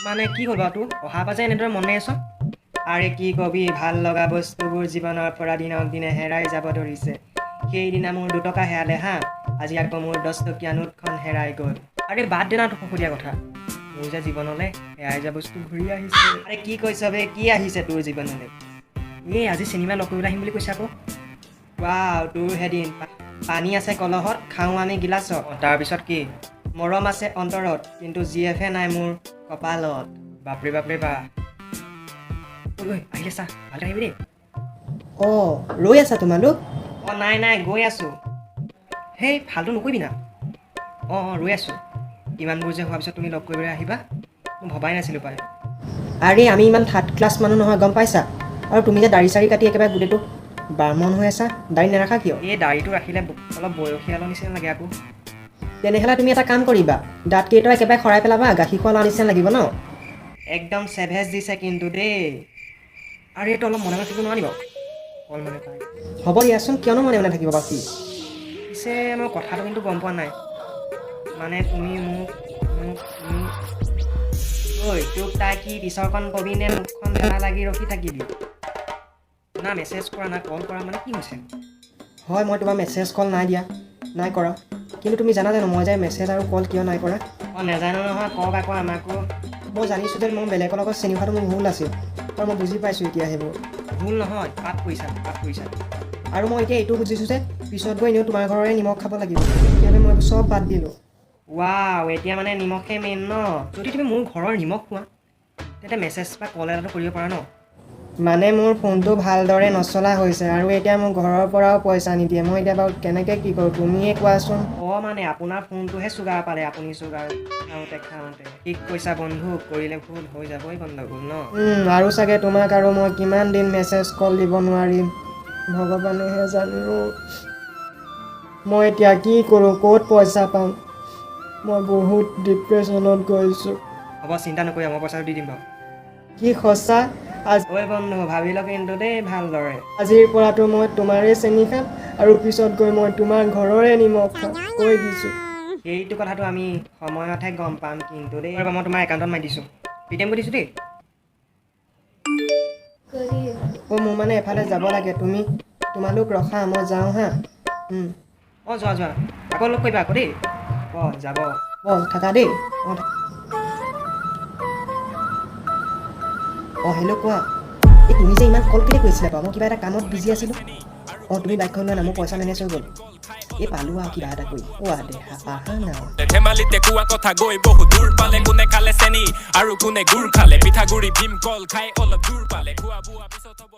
মানে কি হ'ল বাৰু তোৰ অহাৰ পাছে এনেদৰে মনে আছ আৰে কি কবি ভাল লগা বস্তুবোৰ জীৱনৰ পৰা দিনক দিনে হেৰাই যাব ধৰিছে সেইদিনা মোৰ 2 টকা হেৰালে হা আজি আকৌ মোৰ 10 টকীয়া নোটখন হেৰাই গ'ল আৰে বাদ দে না তোক সুধিয়া কথা মোৰ যে জীৱনলৈ হেৰাই যোৱা বস্তু ঘূৰি আহিছে আৰে কি কৈছ বে কি আহিছে তোৰ জীৱনলৈ এই আজি চিনেমা লগ কৰিবলৈ আহিম বুলি কৈছে আকৌ ৱাও তোৰ হেদিন পানী আছে কলহত খাওঁ আমি গিলাচত তাৰপিছত কি মৰম আছে অন্তৰত কিন্তু জিএফে নাই মোৰ কপালত বাপৰে বাপৰে বা ঐ আহিলে চা ভালকে আহিবি দেই অঁ ৰৈ আছা তোমালোক অঁ নাই গৈ আছোঁ সেই ফাল্টু নকৰিবি না অঁ ৰৈ আছোঁ ইমানবোৰ যে হোৱাৰ পিছত তুমি লগ কৰিবলৈ আহিবা মই ভবাই নাছিলোঁ পাই আৰে আমি ইমান থাৰ্ড ক্লাছ মানুহ নহয় গম পাইছা আৰু তুমি যে দাড়ি চাৰি কাটি একেবাৰে গোটেইটো বাৰ্মন হৈ আছা দাড়ি নাৰাখা কিয় এই দাড়িটো ৰাখিলে অলপ বয়সীয়ালৰ নিচিনা লাগে আকৌ তেনেহ'লে তুমি এটা কাম কৰিবা দাঁতকেইটা একেবাৰে সৰাই পেলাবা গাখীৰ খোৱা নিচিনা লাগিব ন একদম চেভেজ দিছে কিন্তু দেই আৰু এইটো অলপ মনে মনে থাকিব নোৱাৰিব কল মানে পাই হ'ব দিয়াচোন কিয়নো মনে মনে থাকিব বাকী পিছে মই কথাটো কিন্তু গম পোৱা নাই মানে তুমি মোক ঐ তোক তাই কি পিছৰখন কবি নে মুখখন বেয়া লাগি ৰখি থাকিবি না মেছেজ কৰা না কল কৰা মানে কি হৈছে হয় মই তোমাৰ মেছেজ কল নাই দিয়া নাই কৰা কিন্তু তুমি জানা জানো মই যে মেছেজ আৰু কল কিয় নাই কৰা অঁ নাজানো নহয় কওক আকৌ আমাকো মই জানিছোঁ যে মই বেলেগৰ লগত চিনি খোৱাটো মোৰ ভুল আছিল আৰু মই বুজি পাইছোঁ এতিয়া সেইবোৰ ভুল নহয় পাপ কৰিছা আৰু মই এতিয়া এইটো বুজিছোঁ যে পিছত গৈ এনেও তোমাৰ ঘৰৰে নিমখ খাব লাগিব সেইবাবে মই চব বাদ দিলোঁ ৱাও এতিয়া মানে নিমখে মেইন ন যদি তুমি মোৰ ঘৰৰ নিমখ খোৱা তেতিয়া মেছেজ বা কল এটাটো কৰিব পাৰা ন মানে মোৰ ফোনটো ভালদৰে নচলা হৈছে আৰু এতিয়া মোৰ ঘৰৰ পৰাও পইচা নিদিয়ে মই এতিয়া বাৰু কেনেকৈ কি কৰোঁ তুমিয়ে কোৱাচোন অঁ মানে আপোনাৰ ফোনটোহে চুগাৰ পালে আপুনি চুগাৰ খাওঁতে ঠিক কৈছা বন্ধু কৰিলে ভুল হৈ যাবই গণ্ডগোল ন আৰু চাগে তোমাক আৰু মই কিমান দিন মেছেজ কল দিব নোৱাৰিম ভগৱানেহে জানিব মই এতিয়া কি কৰোঁ ক'ত পইচা পাম মই বহুত ডিপ্ৰেশ্যনত গৈছোঁ হ'ব চিন্তা নকৰিবা মই পইচাটো দি দিম বাৰু কি সঁচা ঐ বন্ধু ভাবি ল কিন্তু দেই ভালদৰে আজিৰ পৰাতো মই তোমাৰে চেনি খাম আৰু পিছত গৈ মই তোমাৰ ঘৰৰে নিমখ খাম কৈ দিছোঁ সেইটো কথাটো আমি সময়তহে গম পাম কিন্তু দেই মই তোমাৰ একাউণ্টত মাৰি দিছোঁ পে'টিএম কৰি দিছোঁ দেই অঁ মোৰ মানে এফালে যাব লাগে তোমালোক ৰখা মই যাওঁ হা অঁ যোৱা আকৌ লগ কৰিবা আকৌ দেই অঁ যাব অঁ থাকা দেই অঁ হেল্ল' কোৱা এই তুমি যে ইমান কল কেলৈ কৰিছিলা বাৰু মই কিবা এটা কামত বিজি আছিলোঁ অঁ তুমি বাইকখন লোৱা না মোৰ পইচা মেনেজ হৈ গ'ল এই পালোঁ আৰু কিবা এটা কৰি দেহা আহা না ধেমালিতে কোৱা কথা গৈ বহু দূৰ পালে কোনে খালে চেনি আৰু কোনে গুৰ খালে পিঠাগুৰি ভীম কল খাই অলপ দূৰ পালে খোৱা বোৱা পিছত হ'ব